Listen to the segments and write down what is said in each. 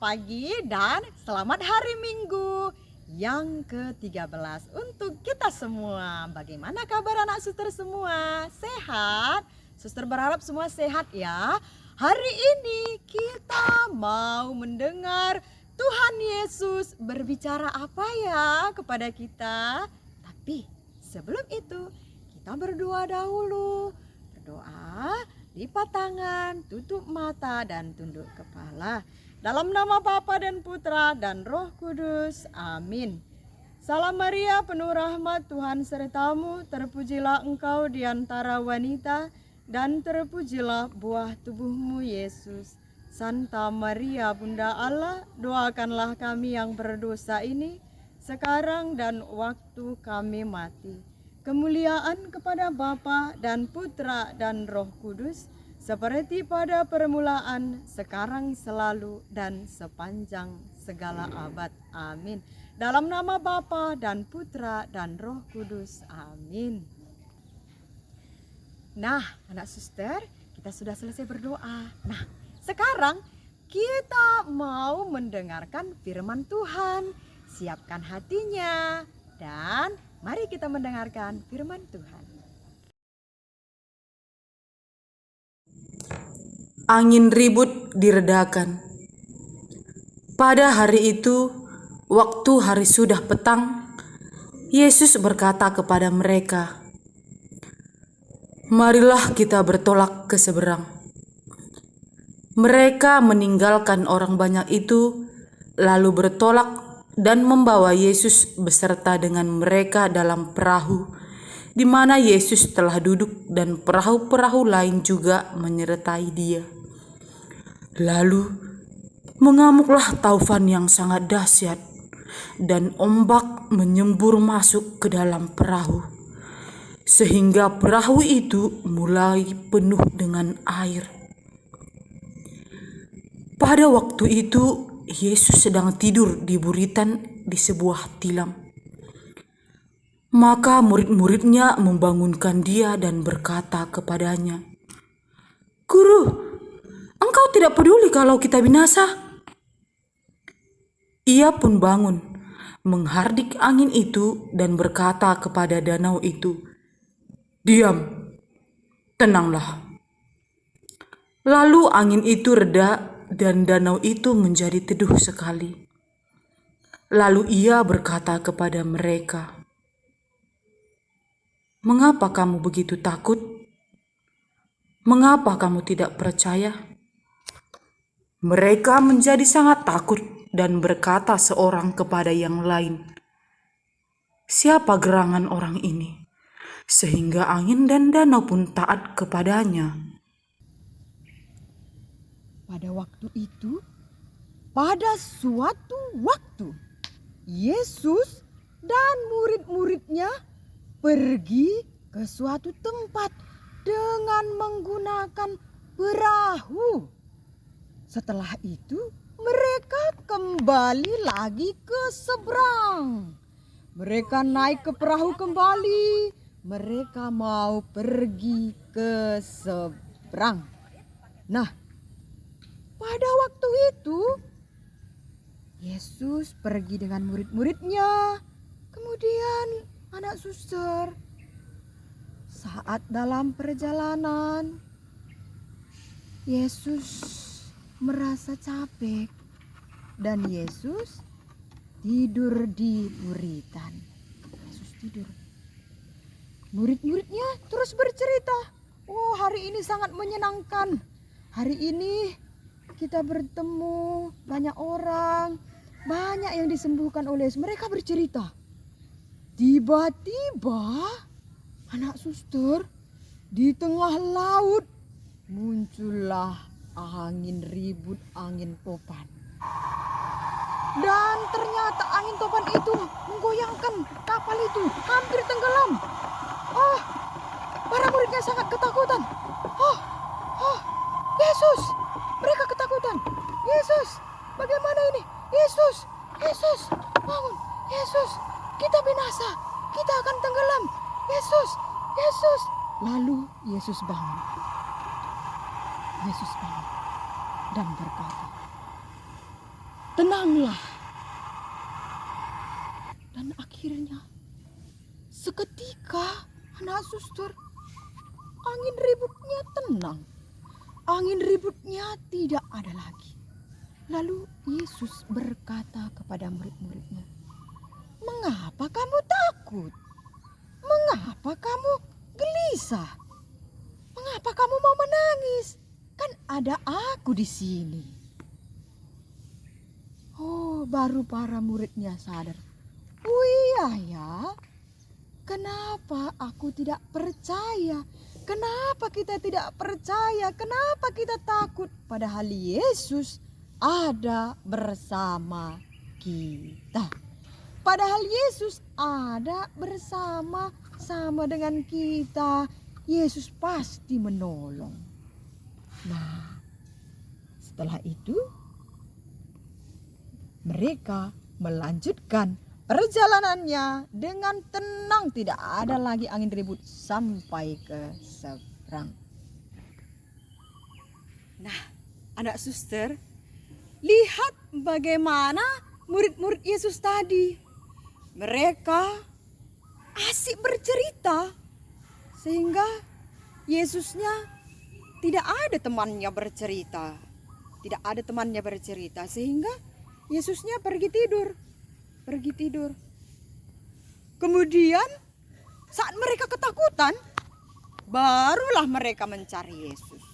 pagi dan selamat hari Minggu yang ke-13 untuk kita semua. Bagaimana kabar anak suster semua? Sehat? Suster berharap semua sehat ya. Hari ini kita mau mendengar Tuhan Yesus berbicara apa ya kepada kita. Tapi sebelum itu kita berdoa dahulu. Berdoa, lipat tangan, tutup mata dan tunduk kepala. Dalam nama Bapa dan Putra dan Roh Kudus. Amin. Salam Maria, penuh rahmat, Tuhan sertamu. Terpujilah engkau di antara wanita dan terpujilah buah tubuhmu Yesus. Santa Maria, Bunda Allah, doakanlah kami yang berdosa ini sekarang dan waktu kami mati. Kemuliaan kepada Bapa dan Putra dan Roh Kudus, seperti pada permulaan, sekarang, selalu, dan sepanjang segala abad. Amin. Dalam nama Bapa dan Putra dan Roh Kudus. Amin. Nah, anak suster, kita sudah selesai berdoa. Nah, sekarang kita mau mendengarkan firman Tuhan. Siapkan hatinya dan mari kita mendengarkan firman Tuhan. Angin ribut diredakan. Pada hari itu, waktu hari sudah petang, Yesus berkata kepada mereka, "Marilah kita bertolak ke seberang." Mereka meninggalkan orang banyak itu, lalu bertolak dan membawa Yesus beserta dengan mereka dalam perahu, di mana Yesus telah duduk dan perahu-perahu lain juga menyertai Dia. Lalu mengamuklah taufan yang sangat dahsyat, dan ombak menyembur masuk ke dalam perahu, sehingga perahu itu mulai penuh dengan air. Pada waktu itu, Yesus sedang tidur di buritan di sebuah tilam. Maka murid-muridnya membangunkan Dia dan berkata kepadanya, "Guru, Engkau tidak peduli kalau kita binasa?" Ia pun bangun, menghardik angin itu dan berkata kepada danau itu, "Diam, tenanglah." Lalu angin itu reda dan danau itu menjadi teduh sekali. Lalu ia berkata kepada mereka, "Mengapa kamu begitu takut? Mengapa kamu tidak percaya?" Mereka menjadi sangat takut dan berkata seorang kepada yang lain, "Siapa gerangan orang ini, sehingga angin dan danau pun taat kepadanya?" Pada waktu itu, pada suatu waktu, Yesus dan murid-muridnya pergi ke suatu tempat dengan menggunakan perahu. Setelah itu, mereka kembali lagi ke seberang. Mereka naik ke perahu kembali. Mereka mau pergi ke seberang. Nah, pada waktu itu, Yesus pergi dengan murid-muridnya. Kemudian anak suster, saat dalam perjalanan, Yesus merasa capek dan Yesus tidur di buritan. Yesus tidur. Murid-muridnya terus bercerita, "Oh, hari ini sangat menyenangkan. Hari ini kita bertemu banyak orang, banyak yang disembuhkan oleh Yesus." Mereka bercerita. Tiba-tiba anak suster, di tengah laut muncullah angin ribut, angin topan. Dan ternyata angin topan itu menggoyangkan kapal itu, hampir tenggelam. Oh, para muridnya sangat ketakutan. Oh, Yesus, mereka ketakutan. "Yesus, bagaimana ini? Yesus, Yesus, bangun. Yesus, kita binasa, kita akan tenggelam. Yesus, Yesus." Lalu Yesus bangun. Yesus bangun dan berkata, tenanglah. Dan akhirnya seketika anak suster, angin ributnya tenang. Angin ributnya tidak ada lagi. Lalu Yesus berkata kepada murid-muridnya, "Mengapa kamu takut? Mengapa kamu gelisah? Mengapa kamu mau menangis? Kan ada aku di sini." Oh, baru para muridnya sadar. Oh iya ya, kenapa aku tidak percaya? Kenapa kita tidak percaya? Kenapa kita takut? Padahal Yesus ada bersama kita. Padahal Yesus ada bersama-sama dengan kita. Yesus pasti menolong. Nah, setelah itu mereka melanjutkan perjalanannya dengan tenang, tidak ada lagi angin ribut sampai ke seberang. Nah, anak suster, lihat bagaimana murid-murid Yesus tadi. Mereka asik bercerita sehingga Yesusnya tidak ada temannya bercerita. Tidak ada temannya bercerita sehingga Yesusnya pergi tidur. Kemudian saat mereka ketakutan, barulah mereka mencari Yesus.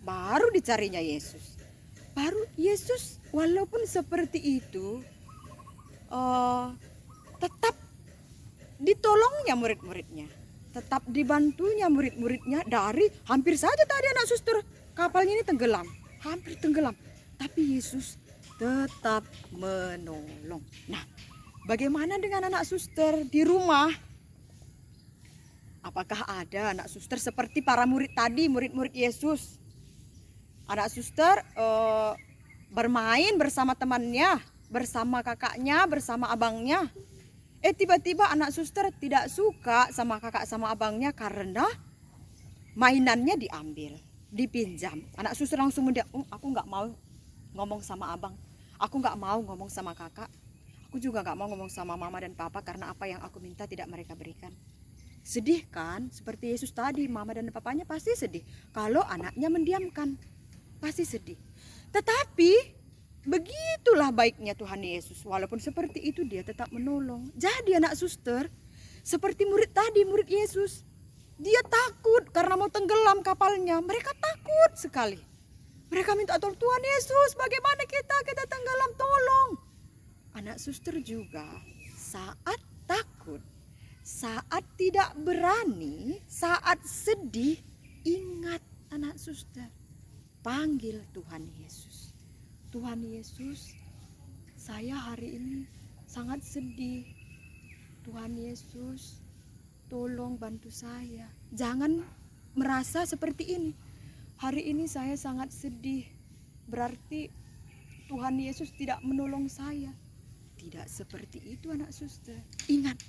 Baru dicarinya Yesus. Baru Yesus walaupun seperti itu, tetap ditolongnya murid-muridnya. Tetap dibantunya murid-muridnya dari hampir saja tadi anak suster kapalnya ini tenggelam. Hampir tenggelam. Tapi Yesus tetap menolong. Nah, bagaimana dengan anak suster di rumah? Apakah ada anak suster seperti para murid tadi, murid-murid Yesus? Anak suster bermain bersama temannya, bersama kakaknya, bersama abangnya. Tiba-tiba anak suster tidak suka sama kakak sama abangnya karena mainannya diambil, dipinjam. Anak suster langsung mendiam, aku nggak mau ngomong sama abang, aku nggak mau ngomong sama kakak, aku juga nggak mau ngomong sama mama dan papa karena apa yang aku minta tidak mereka berikan. Sedih kan? Seperti Yesus tadi, mama dan papanya pasti sedih kalau anaknya mendiamkan, pasti sedih. Tetapi begitulah baiknya Tuhan Yesus, walaupun seperti itu dia tetap menolong. Jadi anak suster, seperti murid tadi, murid Yesus, dia takut karena mau tenggelam kapalnya. Mereka takut sekali. Mereka minta tolong, Tuhan Yesus, bagaimana kita tenggelam, tolong. Anak suster juga saat takut, saat tidak berani, saat sedih, ingat anak suster, panggil Tuhan Yesus. Tuhan Yesus, saya hari ini sangat sedih. Tuhan Yesus, tolong bantu saya. Jangan merasa seperti ini. Hari ini saya sangat sedih. Berarti Tuhan Yesus tidak menolong saya. Tidak seperti itu anak suster. Ingat,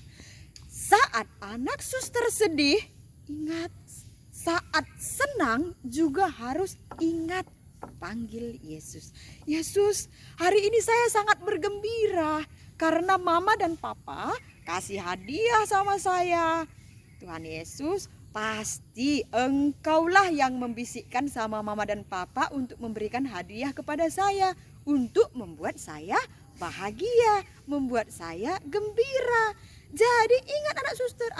saat anak suster sedih, ingat. Saat senang juga harus ingat. Panggil Yesus. Yesus, hari ini saya sangat bergembira karena mama dan papa kasih hadiah sama saya. Tuhan Yesus, pasti engkaulah yang membisikkan sama mama dan papa untuk memberikan hadiah kepada saya, untuk membuat saya bahagia, membuat saya gembira. Jadi ingat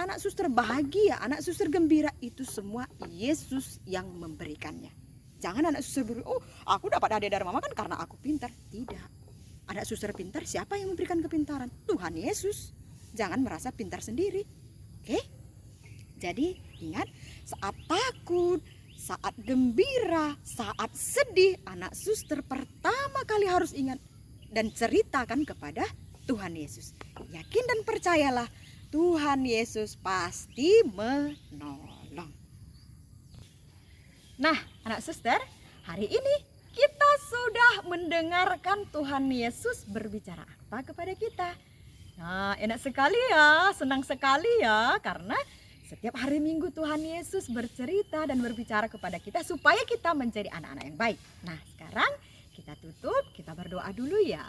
anak suster bahagia, anak suster gembira, itu semua Yesus yang memberikannya. Jangan anak suster berpikir, aku dapat hadiah dari mama kan karena aku pintar. Tidak. Anak suster pintar, siapa yang memberikan kepintaran? Tuhan Yesus. Jangan merasa pintar sendiri. Oke? Jadi ingat, saat takut, saat gembira, saat sedih, anak suster pertama kali harus ingat dan ceritakan kepada Tuhan Yesus. Yakin dan percayalah, Tuhan Yesus pasti menolong. Nah, anak suster, hari ini kita sudah mendengarkan Tuhan Yesus berbicara apa kepada kita. Nah, enak sekali ya, senang sekali ya, karena setiap hari Minggu Tuhan Yesus bercerita dan berbicara kepada kita supaya kita menjadi anak-anak yang baik. Nah, sekarang kita kita tutup, kita berdoa dulu ya.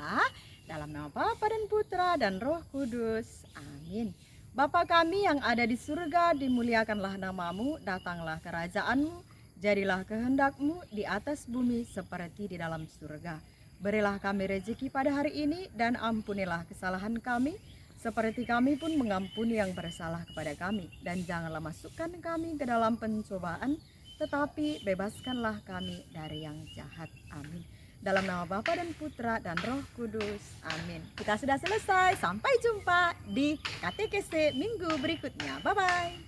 Dalam nama Bapa dan Putra dan Roh Kudus. Amin. Bapa kami yang ada di surga, dimuliakanlah namamu, datanglah kerajaanmu, jadilah kehendakmu di atas bumi seperti di dalam surga. Berilah kami rezeki pada hari ini dan ampunilah kesalahan kami, seperti kami pun mengampuni yang bersalah kepada kami. Dan janganlah masukkan kami ke dalam pencobaan, tetapi bebaskanlah kami dari yang jahat. Amin. Dalam nama Bapa dan Putra dan Roh Kudus. Amin. Kita sudah selesai. Sampai jumpa di KTKC minggu berikutnya. Bye-bye.